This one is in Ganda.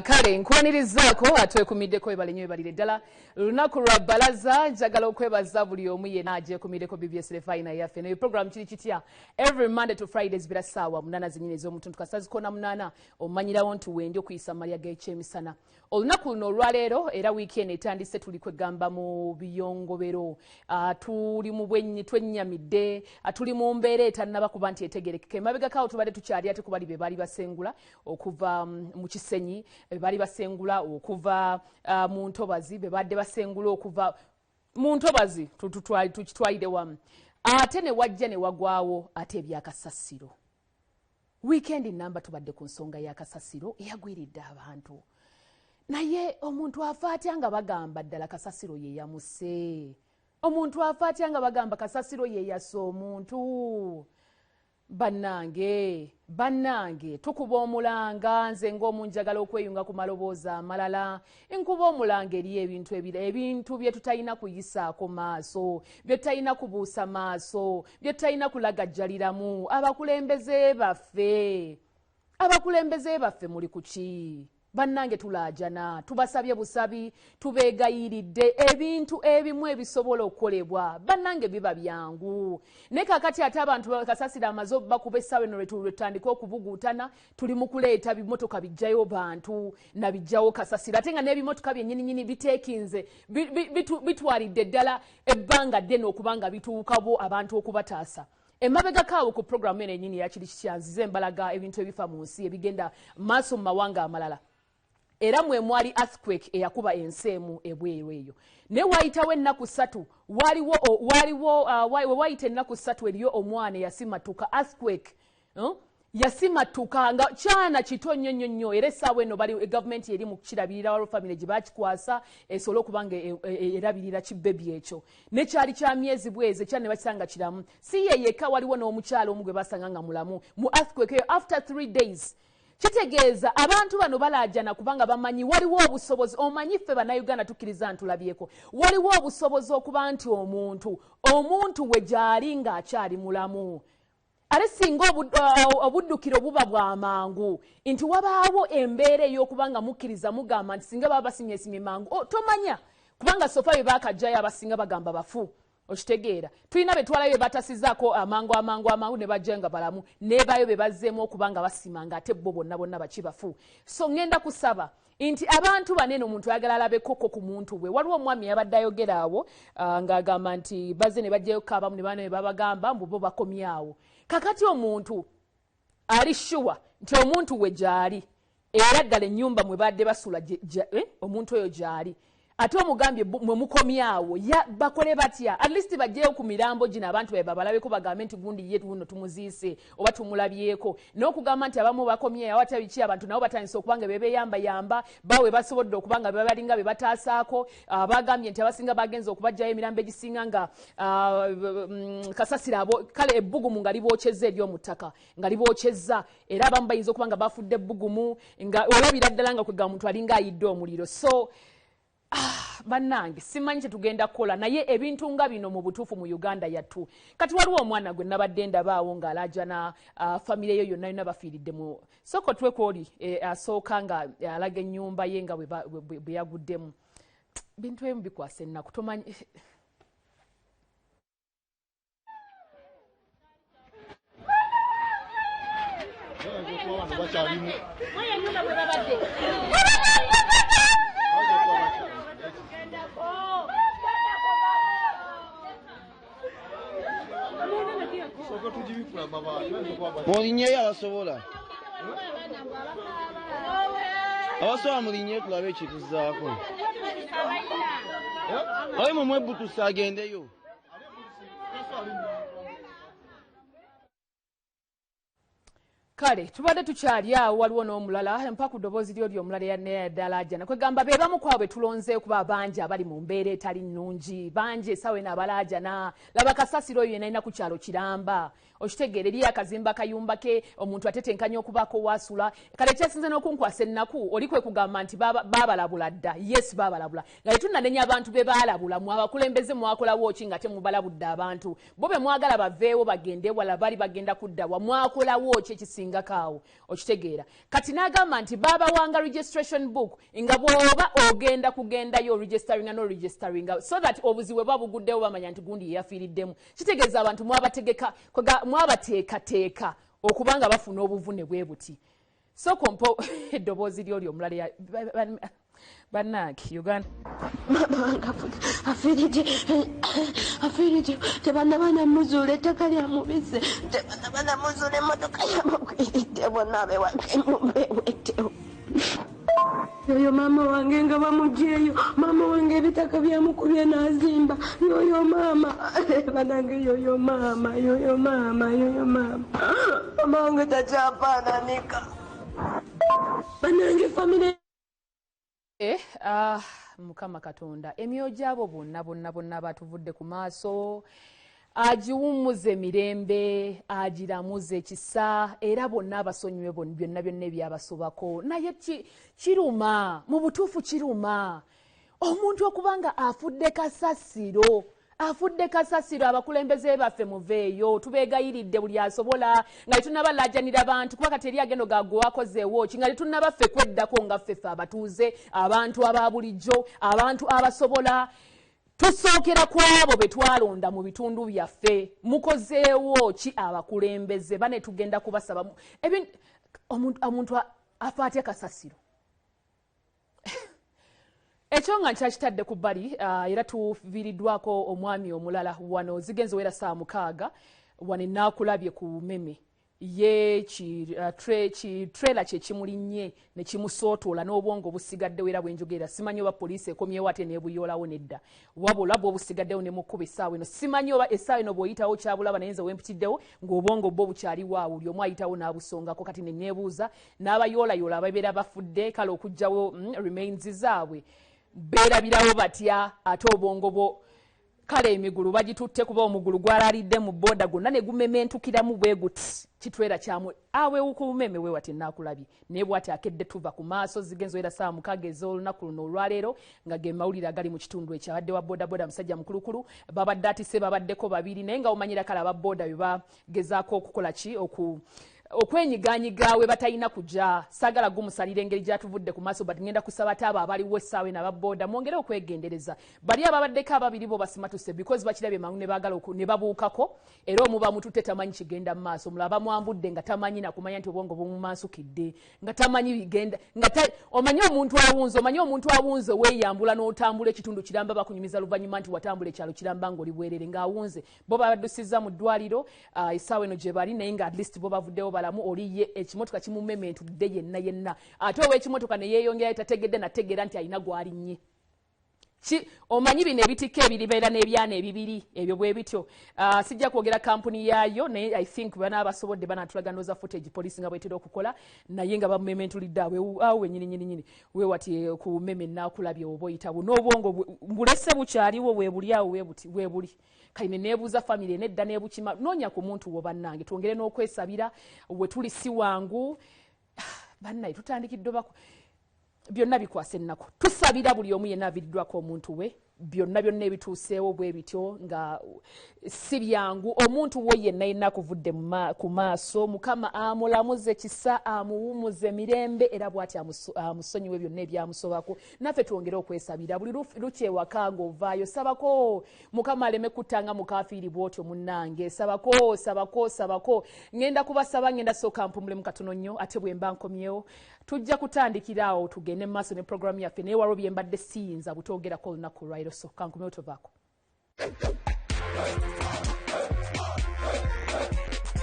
kale nkwanirizaako atwekumiddeko ebale nnyo ebalire ddala lunaku lwa bbalaza njagala okwebaza buli omu yenna agyekumiddeko BBS Refina yaffe naye program kiri kitya every Monday to Friday zibira ssaawa 8 zennyini ez'omutuntu kasazi kona 8 omanyirawo nti wendi okuyisa malya g'ekyemisana olunaku luno olwaleero era wiiki etandise tuli kwegamba mu biyongobero tuli mu bwenyi twennyamidde tuli mu mbeera etannaba kuba nti etegerekeka emabegakaawo tubadde tukyali ate kubali be baali basengula okuva mu Kisenyi be baali basengula okuva mu Ntobazi be badde basengula okuva mu Ntobazi tukitwalire wamu ate ne wajja ne wagwawo ate ebyakasasiro weekend namba tubadde ku nsonga y'akasasiro eyagwiridde abantu naye omuntu afa atya nga bagamba ddala kasasiro ye yamuse omuntu afa atya nga bagamba kasasiro ye yasa omuntu bannange tukuba omulanga nze ng'omunjagala okweyunga ku maloboozi amalala nkuba omulanga eri ebintu bye tutalina kuyisaako maaso bye tutalina kubuusa maaso bye tutalina kulagajjaliramu abakulembeze baffe muli ku ki bannange tulaajana tubasabye busabi tubeegayiridde ebintu ebimu ebisobola okukolebwa bannange biba byangu ne kakati ate abantu bakasasira amazo bakuba essaawa eno lwetutandika okubuguutana tuli mu kuleeta bimotoka bijjayo bantu nabijjawo kasasira ate nga n'ebimotoka byennyininyini biteekinze bitwalidde ddala ebbanga ddene okuba nga bituukabo abantu okubataasa emabegakaawo ku programu eno ennyini yakiri kikyanziza embalaga ebintu ebifa mu nsi ebigenda maaso mu mawanga amalala era mwe mwali earthquake eyakuba ensi emu ebweru eyo ne wayitawo ennaku 3 wayita ennaku 3 eriyo omwana eyasimatuka earthquake yasimatuka nga kyana kito nnyo era essaawa eno bali gavumenti eri mu kirabirira waliwo famire gye bakikwasa esobole okuba nga erabirira kibebi ekyo nekyali kya myezi bwezi kyana ne bakisanga kiramu si ye yekka waliwo n'omukyalo omu gwe basanga nga mulamu mu earthquake after 3 days kitegeeza abantu bano balaajana kubanga bamanyi waliwo obusobozi omanyi ffe bannayuganda tukkiriza ntulabyeko waliwo obusobozi okuba nti omuntu we gyali ng'akyali mulamu ate singa obuddukiro buba bwa mangu nti wabaawo embeera ey'okuba nga mukkiriza mugamba nti singa baba basimyesimye mangu tomanya kubanga sofa bye baakajjayo abasinga bagamba bafu okitegeera tulina betwalayo be batasizaako amangu ne bajja nga balamu nebayo be bazzeemu okuba nga basima nga ate bo bonna bakibafu so ngenda kusaba nti abantu banene omuntu ayagala alabe koko ku muntu bwe waliwo omwami yabadde ayogera awo ng'agamba nti bazze ne bajjayo kaabamu ne bana ne babagamba mbu bo bakomyawo kakati omuntu ali shuwa nti omuntu we gyali era ddala ennyumba mwe badde basula omuntu oyo gyali ate omugambye mwe mukomyawo bakole batya at least bajjeyo ku mirambo gino abantu babe babalabeko bagambe nti gundi ye tuno tumuziise oba tumulabyeko n'okugamba nti abamu bakomyeyo awata biki abantu nabo batandise okubanga bebeeyambayamba bawe basobodde okubanga bebalinga be bataasaako bagambye nti abasinga bagenza okubajjayo emirambo egisinga nga kasasira kale ebbugumu nga libookyezza ery'omu ttaka nga libookyezza era abamu bayinza okuba nga bafudde ebbugumu nga olabira ddala nga kwegamba muntu alinga ayidde omuliro so bannange simanyi kyetugenda kukola naye ebintu nga bino mu butuufu mu Uganda yattu kati waliwo omwana gwe nabadde ndabaawo ng'alaajana famire yo yonna yonna bafiiridde mu soko twekwoli asooka nga alaga ennyumba ye nga bwe yaguddemu bintu ebimu bikwasa ennaku tomanyi Mulinyeyo abasobola mulinyeyo tulabe ekituzaako oyo mumwebutusa agendeyo kale tubadde tukyali awo waliwo n'omulala mpa ku ddoboozi lyoli omulala eyaddala ajana kwegamba be bamu kwabwe tulonze kuba bangi abali mu mbeera etali nnungi bangi essaawa eno abalaajana laba kasasiro oyo yenalina ku kyalo kiramba okitegeera eriyo akazimba kayumba ke omuntu atetenkanya okubaako wasula kale kyesinze n'okunkwasa ennaku oli kwe kugamba nti baabalabula dda yes baabalabula nga tetunnanenya abantu be baalabula mu abakulembeze mwakolawo ki nga temubalabudde abantu bo be mwagala baveewo bagende wala bali bagenda kuddawa mwakolawo ki ekisinga kabuilding akaawo okitegeera kati n'agamba nti baba wanga registration book nga bw'oba ogenda kugendayo registering no registering so that obuziwe babuguddewo bamanya nti gundi yafiiriddemu kitegeeza abantu mwabateekateeka okubanga bafuna obuvune bwe buti so kompo eddoboozi ly'oli omulala bannange Uganda afiiridde tebanabana muzuula ettaka lyamubise tebanabana muzuula emmotoka yamukwiridde bonna abewange ennyumba eweddewo yoyo maama wange nga bamuggyeyo maama wange ebitaka byamukubye n'azimba yoyo maama banange yoyo maama maama wange takyafaananika banange famire Mukama Katonda emyoyo gyabo bonna batuvudde ku maaso agiwummuze mirembe agiramuze ekisa era bonna abasonyiwe byonna ebyabasobako naye kiruma mu butuufu kiruma omuntu okubanga afudde kasasiro abakulembeze baffe muveeyo tubeegayiridde buli asobola nga tunabalajanira abantu kuba kati eri agendo gagwe wakozeewo ki nga tunabaffe kweddako nga ffeffe abatuuze abantu ababulijjo abantu abasobola tusookera ku abo be twalonda mu bitundu byaffe mukozeewo ki abakulembeze bane tugenda kubasaba omuntu afa atya kasasiro ekyo nga nkyakitadde ku bbali era tuviiriddwako omwami omulala wano zigenze wera saa 6 wano enaakulabye ku meme ye trailer kye kimulinnye ne kimusootoola n'obwongo busigaddewo era bwenjogerera simanyi oba poliisi ekomyewo ate neebuyoolawo nedda wabula bwe busigaddewo ne mukkuba essaawa eno simanyi oba essaawa eno bw'oyitawo kyabulaba naye nze wempitiddewo ng'obwongo bwo bukyaliwo awo buli omu ayitawo n'abusongako kati ne neebuuza n'abayoolayoola ababeera bafudde kale okugjawo remains zaabwe beerabirawo batya ate obwongo bwo kale emigulu bagitutte kuba omugulu gwalaalidde mu booda gwonna ne gumementukiramu bwe guti kitwera kyamu awe ku meme we wati naakulabye naye bw'ati akedde tuva ku maaso zigenzo era saa 6 ez'olunaku luno olwaleero nga ge mawulire agali mu kitundu ekyo abadde wa boodabooda musajja mukulukulu babadde atise babaddeko babiri naye nga omanyira kale ababooda bye bagezaako okukola ki okwenyiganyiga we batalina kujja saagala gumusalira engeri gyatuvudde ku maaso but ngenda kusaba ate abo abaliwo essaawa eno ababooda mwongere okwegendereza bali ababaddeko ababiri bo basimatuse because bakirabye mangu ne baagala ne babuukako era omuba mututte tamanyi kigenda mu maaso mulaba mwambudde nga tamanyi nakumanya nti obwongo bumumansukidde nga tamanyi bigenda omanyi omuntu awunze weeyambula n'otambula ekitundu kiramba bakunyumiza luvannyuma nti watambula ekyalo kiramba ng'oli bwerere ng'awunze bo babaddusizza mu ddwaliro essaawa eno gye bali naye nga at least bo bavuddewo balamu oliye ekimotoka kimumementudde yenna ate ow'ekimotoka ne yeeyongerayo tategedde nategeera nti alina gwalinnye omanyi bino ebitikka ebiribeera n'ebyana ebibiri ebyo bwe bityo sijja kwogera kampuni yaayo naye I think banaabasobodde banaatulaganoza footage poliisi nga bwetera okukola naye nga bamumementulidde awo wenyini wewati ku meme naakulabye oba oyitawo n'obwongo bulese bukyaliwo weebuli awo weebuli kaine neebuuza famire nedda neebukima noonya ku muntu wo bannange twongere n'okwesabira we tuli si wangu bannaye tutandikidde byonna bikwasa ennaku tusabira buli omu yenna aviiriddwako omuntu we byonna ebituuseewo bwe bityo nga si byangu omuntu wo yenna akuvudde ku maaso mukama amulamuze kisa amuwumuze mirembe era bw'ati amusonyiwe byonna ebyamusobako naffe twongere okwesabira buli lukyewaka ng'ovaayo sabako mukama aleme kuttanga mukafiiri bw'otyo munnange sabako ngenda kubasaba ngenda sooka mpumulemu katono nnyo ate bwe mba nkomyewo tujja kutandikira awo tugende mu maaso ne programu yaffe naye waliwo bye mbadde siyinza butoogerako olunaku lwaliro so kankomyewo tovaako